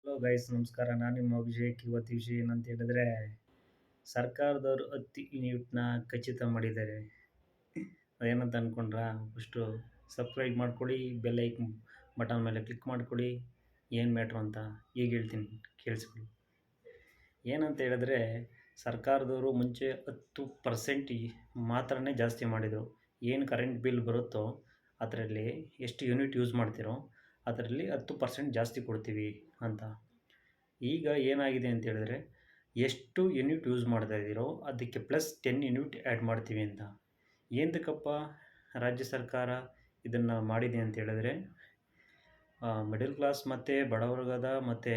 Hello guys, ನಮಸ್ಕಾರ. ನಾನು ನಿಮ್ಮ ಅಭಿಷೇಕ್. ಇವತ್ತು ವಿಷಯ ಏನಂತ ಹೇಳಿದ್ರೆ, ಸರ್ಕಾರದವರು 10 ಯೂನಿಟ್ನ ಖಚಿತ ಮಾಡಿದ್ದಾರೆ. ಅದೇನಂತ ಅಂದ್ಕೊಂಡ್ರಾ? ಫಸ್ಟು ಸಬ್ಸ್ಕ್ರೈಬ್ ಮಾಡ್ಕೊಳ್ಳಿ, ಬೆಲ್ ಐಕನ್ ಬಟನ್ ಮೇಲೆ ಕ್ಲಿಕ್ ಮಾಡ್ಕೊಳ್ಳಿ. ಏನು ಮ್ಯಾಟ್ರು ಅಂತ ಈಗ ಹೇಳ್ತೀನಿ, ಕೇಳಿಸ್ಕೊಳ್ಳಿ. ಏನಂತ ಹೇಳಿದ್ರೆ, ಸರ್ಕಾರದವರು ಮುಂಚೆ 10% ಮಾತ್ರನೇ ಜಾಸ್ತಿ ಮಾಡಿದರು. ಏನು ಕರೆಂಟ್ ಬಿಲ್ ಬರುತ್ತೋ ಅದರಲ್ಲಿ ಎಷ್ಟು ಯೂನಿಟ್ ಯೂಸ್ ಮಾಡ್ತೀರೋ ಅದರಲ್ಲಿ 10% ಜಾಸ್ತಿ ಕೊಡ್ತೀವಿ ಅಂತ. ಈಗ ಏನಾಗಿದೆ ಅಂತ ಹೇಳಿದ್ರೆ, ಎಷ್ಟು ಯೂನಿಟ್ ಯೂಸ್ ಮಾಡ್ತಾ ಇದ್ದೀರೋ ಅದಕ್ಕೆ ಪ್ಲಸ್ 10 ಯೂನಿಟ್ ಆ್ಯಡ್ ಮಾಡ್ತೀವಿ ಅಂತ. ಏನಕ್ಕಪ್ಪ ರಾಜ್ಯ ಸರ್ಕಾರ ಇದನ್ನು ಮಾಡಿದೆ ಅಂತ ಹೇಳಿದ್ರೆ, ಮಿಡಲ್ ಕ್ಲಾಸ್ ಮತ್ತು ಬಡವರ್ಗದ ಮತ್ತು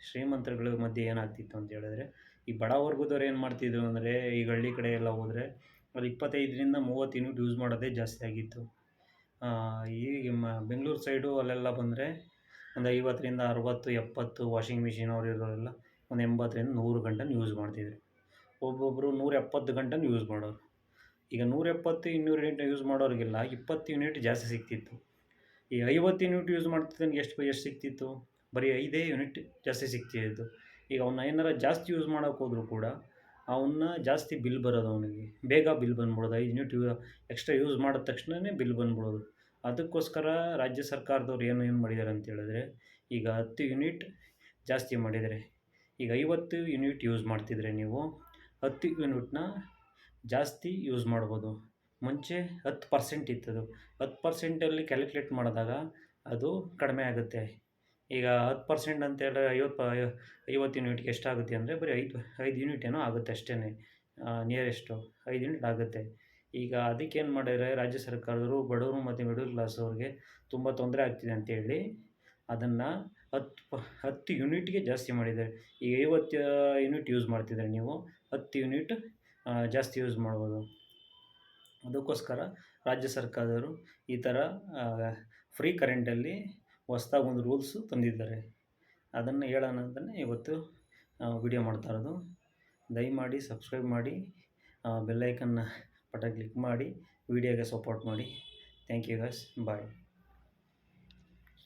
ಶ್ರೀಮಂತರುಗಳ ಮಧ್ಯೆ ಏನಾಗ್ತಿತ್ತು ಅಂತ ಹೇಳಿದ್ರೆ, ಈ ಬಡ ವರ್ಗದವ್ರು ಏನು ಮಾಡ್ತಿದ್ರು ಅಂದರೆ, ಈಗ ಹಳ್ಳಿ ಕಡೆ ಎಲ್ಲ ಹೋದರೆ ಅದು 25ರಿಂದ 30 ಯೂನಿಟ್ ಯೂಸ್ ಮಾಡೋದೇ ಜಾಸ್ತಿ ಆಗಿತ್ತು. ಈಗ ಬೆಂಗಳೂರು ಸೈಡು ಅಲ್ಲೆಲ್ಲ ಬಂದರೆ ಒಂದು 50ರಿಂದ 60, 70 ವಾಷಿಂಗ್ ಮಿಷಿನ್ ಅವ್ರು ಇರೋರೆಲ್ಲ ಒಂದು 80ರಿಂದ 100 ಗಂಟೆನೂ ಯೂಸ್ ಮಾಡ್ತಿದ್ರು. ಒಬ್ಬೊಬ್ಬರು 170 ಗಂಟೆನೂ ಯೂಸ್ ಮಾಡೋರು. ಈಗ 170, 200 ಯೂನಿಟ್ ಯೂಸ್ ಮಾಡೋರಿಗೆಲ್ಲ 20 ಯೂನಿಟ್ ಜಾಸ್ತಿ ಸಿಗ್ತಿತ್ತು. ಈ 50 ಯೂನಿಟ್ ಯೂಸ್ ಮಾಡ್ತಿದ್ದವನಿಗೆ ಎಷ್ಟು ಸಿಗ್ತಿತ್ತು? ಬರೀ 5 ಯೂನಿಟ್ ಜಾಸ್ತಿ ಸಿಗ್ತಿದ್ದು. ಈಗ ಅವನ್ನ ಏನಾರ ಜಾಸ್ತಿ ಯೂಸ್ ಮಾಡೋಕೆ ಹೋದರೂ ಕೂಡ ಅವನ್ನ ಜಾಸ್ತಿ ಬಿಲ್ ಬರೋದು, ಅವನಿಗೆ ಬೇಗ ಬಿಲ್ ಬಂದ್ಬಿಡೋದು. 5 ಯೂನಿಟ್ ಎಕ್ಸ್ಟ್ರಾ ಯೂಸ್ ಮಾಡಿದ ತಕ್ಷಣವೇ ಬಿಲ್ ಬಂದ್ಬಿಡೋದು. ಅದಕ್ಕೋಸ್ಕರ ರಾಜ್ಯ ಸರ್ಕಾರದವ್ರು ಏನು ಮಾಡಿದ್ದಾರೆ ಅಂತ ಹೇಳಿದ್ರೆ, ಈಗ 10 ಯೂನಿಟ್ ಜಾಸ್ತಿ ಮಾಡಿದ್ದಾರೆ. ಈಗ 50 ಯೂನಿಟ್ ಯೂಸ್ ಮಾಡ್ತಿದ್ರೆ ನೀವು 10 ಯೂನಿಟ್ನ ಜಾಸ್ತಿ ಯೂಸ್ ಮಾಡ್ಬೋದು. ಮುಂಚೆ 10% ಇತ್ತದು. 10%ಅಲ್ಲಿ ಕ್ಯಾಲ್ಕುಲೇಟ್ ಮಾಡಿದಾಗ ಅದು ಕಡಿಮೆ ಆಗುತ್ತೆ. ಈಗ 10% ಅಂತ ಹೇಳಿದ್ರೆ 50 ಯೂನಿಟ್ಗೆ ಎಷ್ಟಾಗುತ್ತೆ ಅಂದರೆ ಬರೀ 5 ಯೂನಿಟ್ ಏನೋ ಆಗುತ್ತೆ ಅಷ್ಟೇ. ನಿಯರೆಸ್ಟು 5 ಯೂನಿಟ್ ಆಗುತ್ತೆ. ಈಗ ಅದಕ್ಕೇನು ಮಾಡಿದ್ದಾರೆ ರಾಜ್ಯ ಸರ್ಕಾರದವರು, ಬಡವರು ಮತ್ತು ಮಿಡಲ್ ಕ್ಲಾಸ್ ಅವ್ರಿಗೆ ತುಂಬ ತೊಂದರೆ ಆಗ್ತಿದೆ ಅಂತೇಳಿ ಅದನ್ನು 10 ಯೂನಿಟ್ಗೆ ಜಾಸ್ತಿ ಮಾಡಿದ್ದಾರೆ. ಈಗ 50 ಯೂನಿಟ್ ಯೂಸ್ ಮಾಡ್ತಿದ್ರೆ ನೀವು 10 ಯೂನಿಟ್ ಜಾಸ್ತಿ ಯೂಸ್ ಮಾಡ್ಬೋದು. ಅದಕ್ಕೋಸ್ಕರ ರಾಜ್ಯ ಸರ್ಕಾರದವರು ಈ ಥರ ಫ್ರೀ ಕರೆಂಟಲ್ಲಿ ಹೊಸ್ದಾಗಿ ಒಂದು ರೂಲ್ಸು ತಂದಿದ್ದಾರೆ. ಅದನ್ನು ಹೇಳೋಣ ಅಂತಲೇ ಇವತ್ತು ವಿಡಿಯೋ ಮಾಡ್ತಾ ಇರೋದು. ದಯಮಾಡಿ ಸಬ್ಸ್ಕ್ರೈಬ್ ಮಾಡಿ, ಬೆಲ್ ಐಕನ್ನ ಬಟನ್ ಕ್ಲಿಕ್ ಮಾಡಿ, ವಿಡಿಯೋಗೆ ಸಪೋರ್ಟ್ ಮಾಡಿ. Thank you guys, bye.